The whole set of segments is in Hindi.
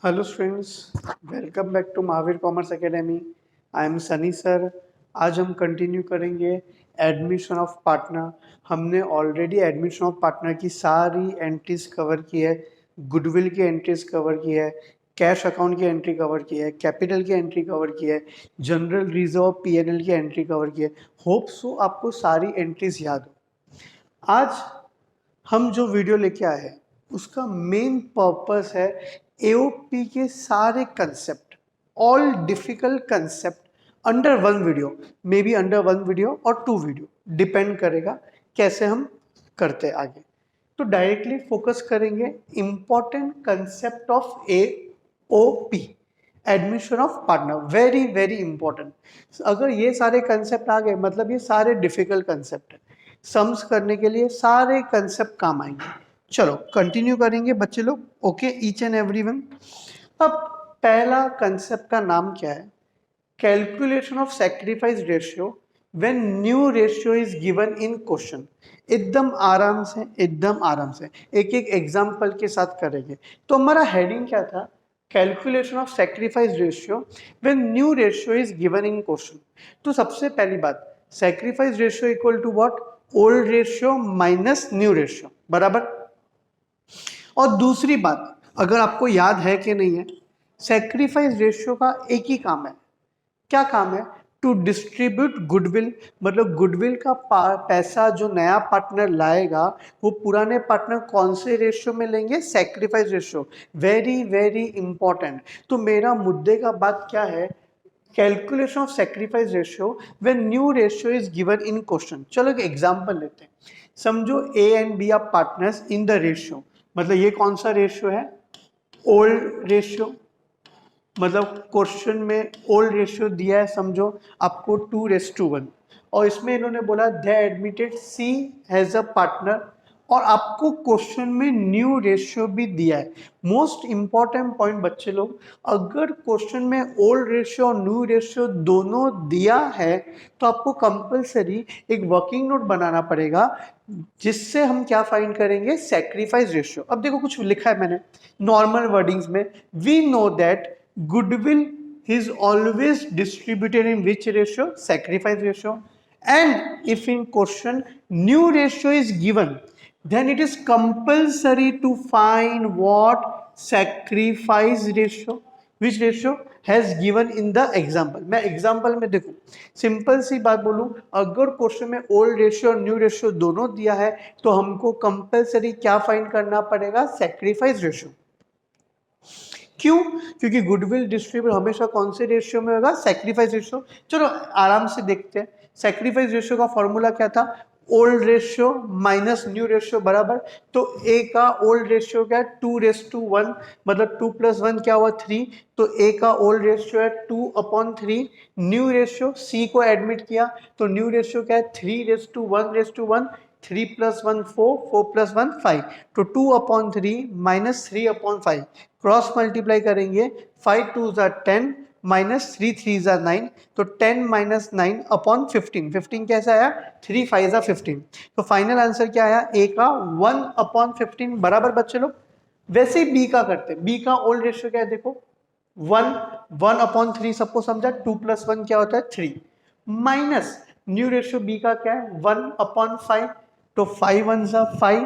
Hello students, welcome back to Mahavir commerce academy. I am Sunny sir. आज हम कंटिन्यू करेंगे एडमिशन ऑफ पार्टनर। हमने ऑलरेडी एडमिशन ऑफ पार्टनर की सारी एंट्रीज कवर की है, गुडविल की एंट्रीज कवर की है, कैश अकाउंट की एंट्री कवर की है, कैपिटल की एंट्री कवर की है, जनरल रिजर्व पीएनएल की एंट्री कवर की है। होप सो आपको सारी एंट्रीज याद हो। आज हम जो वीडियो लेके आए हैं उसका मेन पर्पस है एओपी के सारे concept, all difficult concept under one video, may be under one video और टू वीडियो, डिपेंड करेगा कैसे हम करते हैं आगे। तो डायरेक्टली फोकस करेंगे important concept of AOP, admission of partner. Very very important. अगर ये सारे कंसेप्ट आ गए मतलब ये सारे डिफिकल्ट कंसेप्ट है, सम्स करने के लिए सारे कंसेप्ट काम आएंगे। चलो कंटिन्यू करेंगे बच्चे लोग। Okay each and everyone. अब पहला कंसेप्ट का नाम क्या है? Calculation of sacrifice ratio when new ratio is given in question. एकदम आराम से, एकदम आराम से एक एक एग्जांपल के साथ करेंगे। तो हमारा हेडिंग क्या था? Calculation of sacrifice ratio when new ratio is given in question. तो सबसे पहली बात, sacrifice ratio equal to what? Old ratio minus new ratio, बराबर। और दूसरी बात, अगर आपको याद है कि नहीं है, सैक्रिफाइस रेशियो का एक ही काम है। क्या काम है? To distribute goodwill. मतलब गुडविल का पैसा जो नया पार्टनर लाएगा वो पुराने पार्टनर कौन से रेशियो में लेंगे? Sacrifice ratio. Very very important. तो मेरा मुद्दे का बात क्या है? Calculation of sacrifice ratio when new ratio is given in question. चलो एक एग्जांपल लेते हैं। समझो A and B are partners in the ratio. मतलब ये कौन सा रेशियो है? Old ratio. मतलब क्वेश्चन में ओल्ड रेशियो दिया है, समझो आपको 2:1, और इसमें इन्होंने बोला they admitted C has a partner, और आपको क्वेश्चन में न्यू रेशियो भी दिया है। मोस्ट इंपॉर्टेंट पॉइंट बच्चे लोग, अगर क्वेश्चन में ओल्ड रेशियो और न्यू रेशियो दोनों दिया है तो आपको कंपलसरी एक वर्किंग नोट बनाना पड़ेगा जिससे हम क्या फाइंड करेंगे? Sacrifice ratio. अब देखो कुछ लिखा है मैंने नॉर्मल वर्डिंग्स में। We know that goodwill is always distributed in which ratio? Sacrifice ratio. And if in question new ratio is given, then it is compulsory to find what? Sacrifice ratio. Which ratio has given in the example? मैं एग्जाम्पल में देखो, सिंपल सी बात बोलूं, अगर क्वेश्चन में ओल्ड रेशियो और न्यू रेशियो दोनों दिया है तो हमको कंपलसरी क्या फाइंड करना पड़ेगा? Sacrifice ratio. क्यों? क्योंकि गुडविल डिस्ट्रीब्यूट हमेशा कौन से रेशियो में होगा? Sacrifice ratio. चलो आराम से देखते हैं। सैक्रिफाइस रेशियो का फॉर्मूला क्या था? Old ratio minus new ratio, बराबर। तो ए का ओल्ड रेशियो क्या है? 2:1, मतलब 2 + 1 क्या हुआ? 3। तो ए का ओल्ड रेशियो है 2/3। न्यू रेशियो सी को एडमिट किया तो न्यू रेशियो क्या है? 3:1:1। 3 + 1 4, 4 + 1 5। तो 2/3 माइनस 3/5, क्रॉस मल्टीप्लाई करेंगे। 5 2 10 माइनस 3 3 9। तो 10 माइनस 9/15। 15 कैसा आया? 3 5 15। तो फाइनल आंसर क्या आया? ए का 1/15, बराबर बच्चे लोग। वैसे ही बी का करते हैं। बी का ओल्ड रेशियो क्या है? देखो 1 1/3, सबको समझा। 2 + 1 क्या होता है? 3। माइनस न्यू रेशियो बी का क्या है? 1/5। तो 5 1 5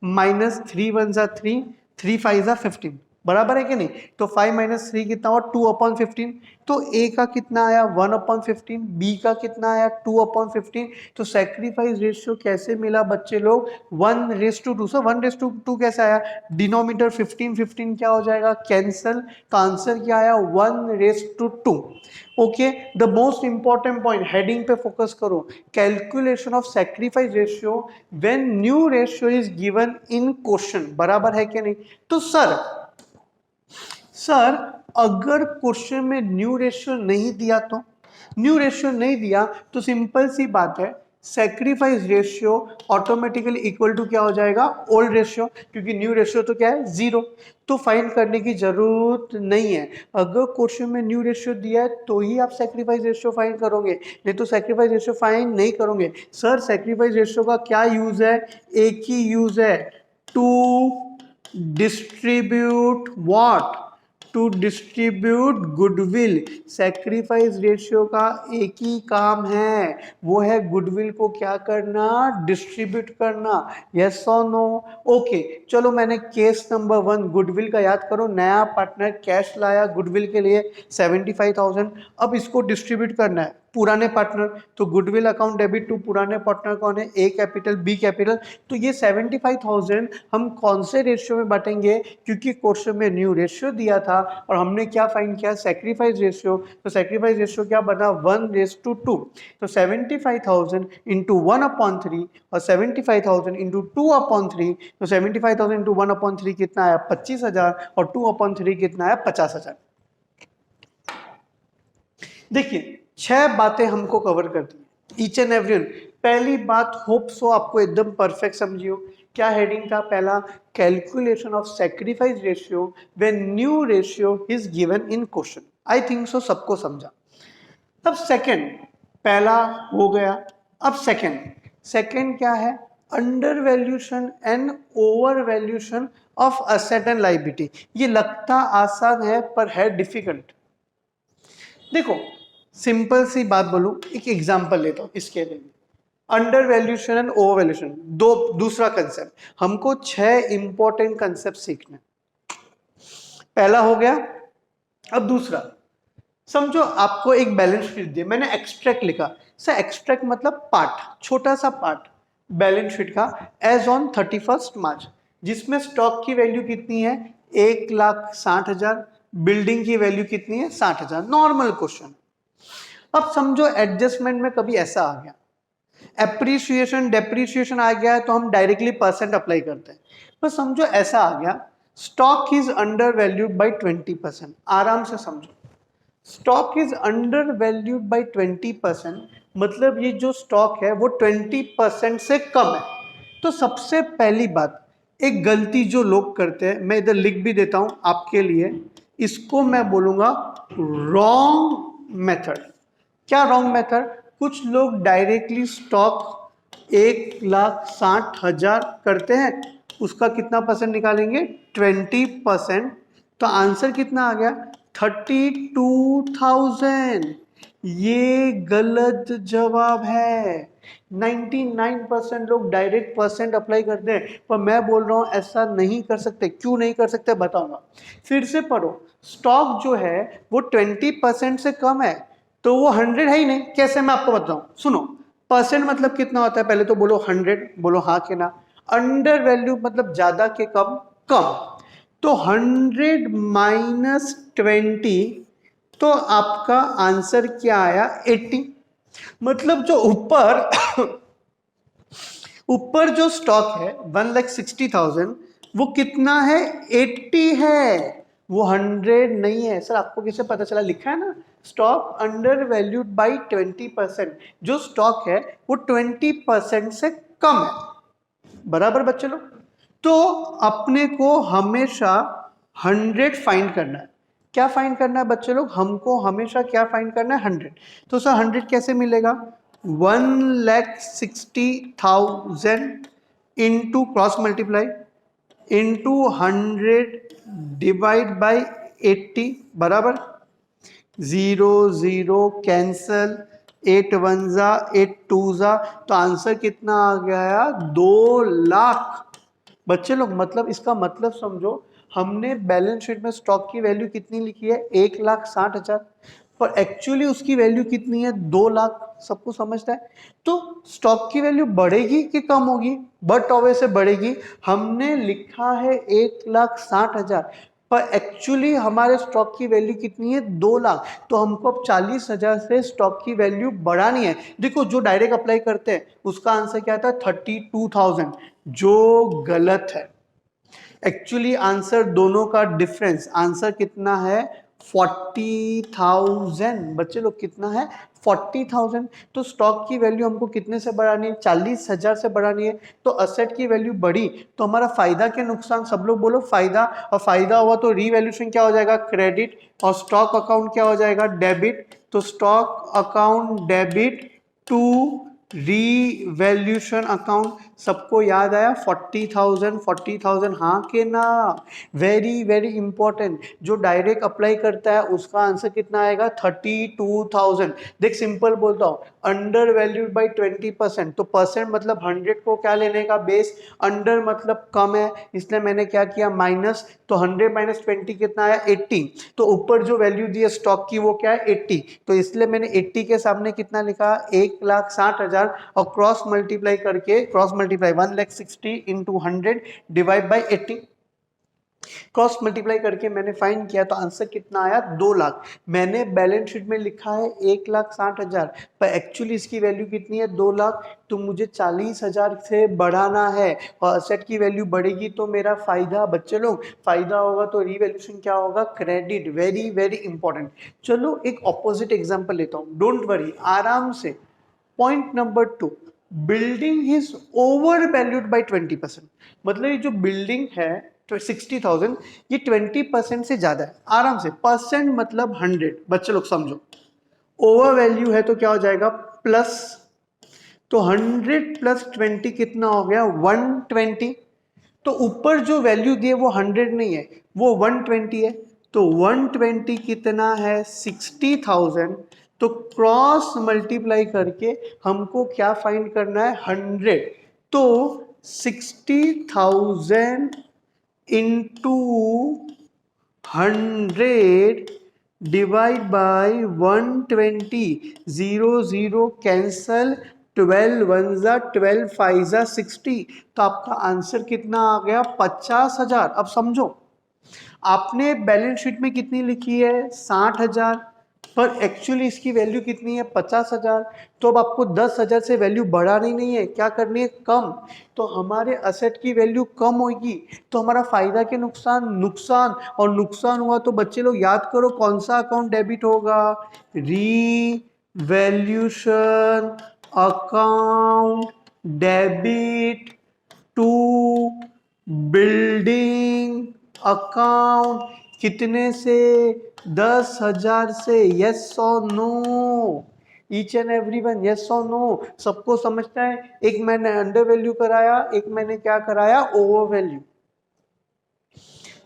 माइनस 3 1 3, 3 5 15, बराबर है कि नहीं? तो 5 माइनस 3 कितना हुआ? 2/15। तो ए का कितना आया? 1/15। बी का कितना आया? 2/15। तो सैक्रिफाइस रेशियो कैसे मिला बच्चे लोग? 1:2। सो 1:2 कैसे आया? डिनोमिनेटर 15 15 क्या हो जाएगा? कैंसल। तो आंसर क्या आया? 1:2। Okay, the most important point, heading पे फोकस करो। Calculation of sacrifice ratio when new ratio is given in question, बराबर है कि नहीं? तो सर अगर क्वेश्चन में न्यू रेशियो नहीं दिया तो? न्यू रेशियो नहीं दिया तो सिंपल सी बात है, sacrifice ratio automatically equal to क्या हो जाएगा? ओल्ड रेशियो, क्योंकि न्यू रेशियो तो क्या है? 0। तो फाइंड करने की जरूरत नहीं है। अगर क्वेश्चन में न्यू रेशियो दिया है तो ही आप सैक्रिफाइस रेशियो फाइंड करोगे, नहीं तो सैक्रिफाइस रेशियो फाइंड नहीं करोगे। सर सैक्रिफाइस रेशियो का क्या यूज है? एक ही यूज है, to distribute what? To distribute goodwill. Sacrifice ratio का एक ही काम है, वो है गुडविल को क्या करना, डिस्ट्रीब्यूट करना। यस और नो? ओके, चलो मैंने केस नंबर 1 गुडविल का याद करो। नया पार्टनर कैश लाया गुडविल के लिए 75,000, अब इसको डिस्ट्रीब्यूट करना है पुराने पार्टनर, तो गुडविल अकाउंट डेबिट टू पुराने पार्टनर कौन है, ए कैपिटल बी कैपिटल। तो ये 75,000 हम कौन से रेशियो में बांटेंगे, क्योंकि क्वेश्चन में न्यू रेशियो दिया था और हमने क्या फाइंड किया, सैक्रिफाइस रेशियो। तो सैक्रिफाइस रेशियो क्या बना, 1:2। तो 75,000 इंटू 1/3 और 75,000 इंटू 2/3। तो 75,000 इंटू 1/3 कितना आया, 25,000 और 2/3 कितना आया, 50,000। देखिए 6 बातें हमको कवर कर दी, ईच एंड एवरी वन। पहली बात होप सो आपको एकदम परफेक्ट समझियो। क्या हेडिंग था पहला, calculation of sacrifice ratio when new ratio is given in question. I think so सबको समझा। अब सेकंड, पहला हो गया, अब सेकंड क्या है, under valuation and over valuation of asset and liability. ये लगता आसान है पर है डिफिकल्ट। देखो सिंपल सी बात बोलूं, एक एग्जांपल लेता हूं इसके लिए। Under valuation and over valuation, दूसरा कंसेप्ट। हमको 6 इंपॉर्टेंट कंसेप्ट सीखना। पहला हो गया, अब दूसरा समझो आपको एक बैलेंस शीट दी, मैंने एक्सट्रैक्ट लिखा। सर एक्सट्रैक्ट मतलब पार्ट, छोटा सा पार्ट बैलेंस शीट का एज ऑन 31 मार्च, जिसमें स्टॉक की वैल्यू कितनी है, 1,60,000, बिल्डिंग की वैल्यू कितनी है, 60,000। Normal question. अब समझो एडजस्टमेंट में कभी ऐसा आ गया, एप्रिसिएशन डेप्रिसिएशन आ गया है, तो हम डायरेक्टली परसेंट अप्लाई करते हैं। पर समझो ऐसा आ गया, stock is under valued by 20%। आराम से समझो, stock is under valued by 20%, मतलब ये जो स्टॉक है वो 20% से कम है। तो सबसे पहली बात, एक गलती जो लोग करते हैं, मैं इधर लिख भी देता हूं आपके लिए, इसको मैं बोलूंगा रॉन्ग मेथड। क्या रॉन्ग मेथड, कुछ लोग डायरेक्टली स्टॉक 1,60,000 करते हैं, उसका कितना परसेंट निकालेंगे, 20%। तो आंसर कितना आ गया, 32,000। ये गलत जवाब है। 99% लोग डायरेक्ट परसेंट अप्लाई करते हैं, पर मैं बोल रहा हूं ऐसा नहीं कर सकते। क्यों नहीं कर सकते बताऊंगा। फिर से पढ़ो, स्टॉक जो है वो 20% से कम है, तो वो 100 है ही नहीं। कैसे, मैं आपको बताऊं, सुनो। परसेंट मतलब कितना होता है, पहले तो बोलो 100, बोलो हाँ के ना। अंडर वैल्यू मतलब ज्यादा के कम, कम। तो 100 माइनस 20, तो आपका आंसर क्या आया, 80। मतलब जो ऊपर ऊपर जो स्टॉक है 1,60,000, वो कितना है, 80 है, वो 100 नहीं है। सर आपको कैसे पता चला, लिखा है ना, स्टॉक अंडर वैल्यूड बाई 20%। जो स्टॉक है वो 20% से कम है, बराबर बच्चे लोग। तो अपने को हमेशा 100 फाइंड करना है। क्या फाइंड करना है बच्चे लोग, हमको हमेशा क्या फाइंड करना है, 100। तो सर 100 कैसे मिलेगा, 1,60,000 into cross multiply into 100 divide by 80, बराबर 0 0 कैंसल, 8 1 जा 8 2 जा, तो आंसर कितना आ गया, 2 लाख। बच्चे लोग मतलब इसका मतलब समझो, हमने बैलेंस शीट में स्टॉक की वैल्यू कितनी लिखी है, 1,60,000, पर एक्चुअली उसकी वैल्यू कितनी है, 2 लाख। सबको समझता है। तो स्टॉक की वैल्यू बढ़ेगी कि कम होगी, बट ऑब्वियस बढ़ेगी। हमने लिखा है 1,60,000, पर एक्चुअली हमारे स्टॉक की वैल्यू कितनी है, 2 लाख। तो हमको अब 40,000 से स्टॉक की वैल्यू बढ़ानी है। देखो जो डायरेक्ट अप्लाई करते हैं उसका आंसर क्या था, 32,000, जो गलत है। एक्चुअली आंसर दोनों का डिफरेंस, आंसर कितना है, 40,000। बच्चे लोग कितना है, 40,000। तो स्टॉक की वैल्यू हमको कितने से बढ़ानी है, 40,000 से बढ़ानी है। तो असेट की वैल्यू बढ़ी, तो हमारा फायदा के नुकसान, सब लोग बोलो फायदा। और फायदा हुआ तो रीवैल्यूएशन क्या हो जाएगा, क्रेडिट, और स्टॉक अकाउंट क्या हो जाएगा, डेबिट। तो stock account debit to revaluation account. सबको याद आया 40,000 हाँ के ना? Very very important. जो डायरेक्ट अप्लाई करता है उसका आंसर कितना आएगा? 32,000। देख सिंपल बोलता हूँ, अंडर वैल्यूड बाई 20%, तो परसेंट मतलब 100 को क्या लेने का बेस, अंडर मतलब कम है, इसलिए मैंने क्या किया माइनस, तो 100 माइनस 20 कितना आया? 80। तो ऊपर जो वैल्यू दी है स्टॉक की वो क्या है? 80। तो इसलिए मैंने 80 के सामने कितना लिखा? 1,60,000, और क्रॉस मल्टीप्लाई करके, cross multiply 1,60,000 into 100 divide by 80, cross multiply करके मैंने फाइंड किया, तो आंसर कितना आया? 2 लाख। मैंने बैलेंस शीट में लिखा है 1,60,000, पर एक्चुअली इसकी वैल्यू कितनी है? 2 लाख। तो मुझे 40,000 से बढ़ाना है, और असेट की वैल्यू बढ़ेगी तो मेरा फायदा, बच्चे लोग फायदा होगा तो रिवैल्यूएशन क्या होगा? क्रेडिट। Very very important. चलो एक ऑपोजिट एग्जांपल लेता हूँ, डोंट वरी, आराम से। Point number 2, building is over valued by 20%। मतलब ये जो बिल्डिंग है तो 60,000, ये 20% से ज्यादा है। आराम से, परसेंट मतलब 100, बच्चे लोग समझो। ओवर वैल्यू है तो क्या हो जाएगा? प्लस, तो 100 प्लस 20 कितना हो गया? 120। तो ऊपर जो वैल्यू दी है वो 100 नहीं है, वो 120 है। तो 120 कितना है? 60,000। तो क्रॉस मल्टीप्लाई करके हमको क्या फाइंड करना है? 100। तो 60,000 into 100 divide by 120, 0 cancel, 12 one जा 12 फाइव जा 60। तो आपका आंसर कितना आ गया? 50,000। अब समझो, आपने बैलेंस शीट में कितनी लिखी है? 60,000, पर एक्चुअली इसकी वैल्यू कितनी है? 50,000। तो अब आपको 10,000 से वैल्यू बढ़ानी नहीं है, क्या करनी है? कम। तो हमारे असेट की वैल्यू कम होगी, तो हमारा फायदा के नुकसान? नुकसान। और नुकसान हुआ तो बच्चे लोग याद करो कौन सा अकाउंट डेबिट होगा? Revaluation account debit to building account. कितने से? 10,000 से। यस और no? Each and every one, yes और नो? सबको समझता है? एक मैंने अंडर वैल्यू कराया, एक मैंने क्या कराया? Over value.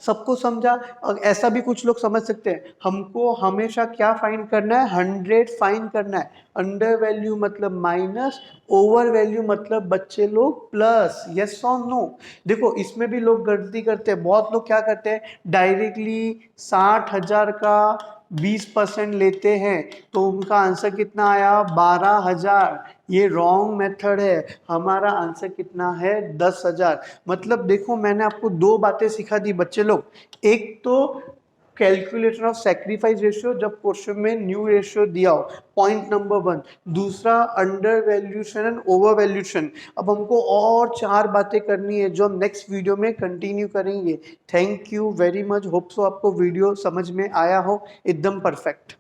सबको समझा? और ऐसा भी कुछ लोग समझ सकते हैं, हमको हमेशा क्या फाइंड करना है? 100 फाइंड करना है। अंडर वैल्यू मतलब माइनस, ओवर वैल्यू मतलब बच्चे लोग प्लस। यस और नो? देखो इसमें भी लोग गलती करते हैं, बहुत लोग क्या करते हैं, डायरेक्टली 60,000 का 20% लेते हैं, तो उनका आंसर कितना आया? 12,000। ये रॉन्ग मेथड है। हमारा आंसर कितना है? 10,000। मतलब देखो मैंने आपको दो बातें सिखा दी बच्चे लोग। एक तो कैलकुलेशन ऑफ सैक्रिफाइस रेशियो, जब क्वेश्चन में न्यू रेशियो दिया हो, पॉइंट नंबर 1। दूसरा under valuation and over valuation. अब हमको और 4 बातें करनी है जो हम नेक्स्ट वीडियो में कंटिन्यू करेंगे। Thank you very much. Hope so आपको वीडियो समझ में आया हो एकदम परफेक्ट।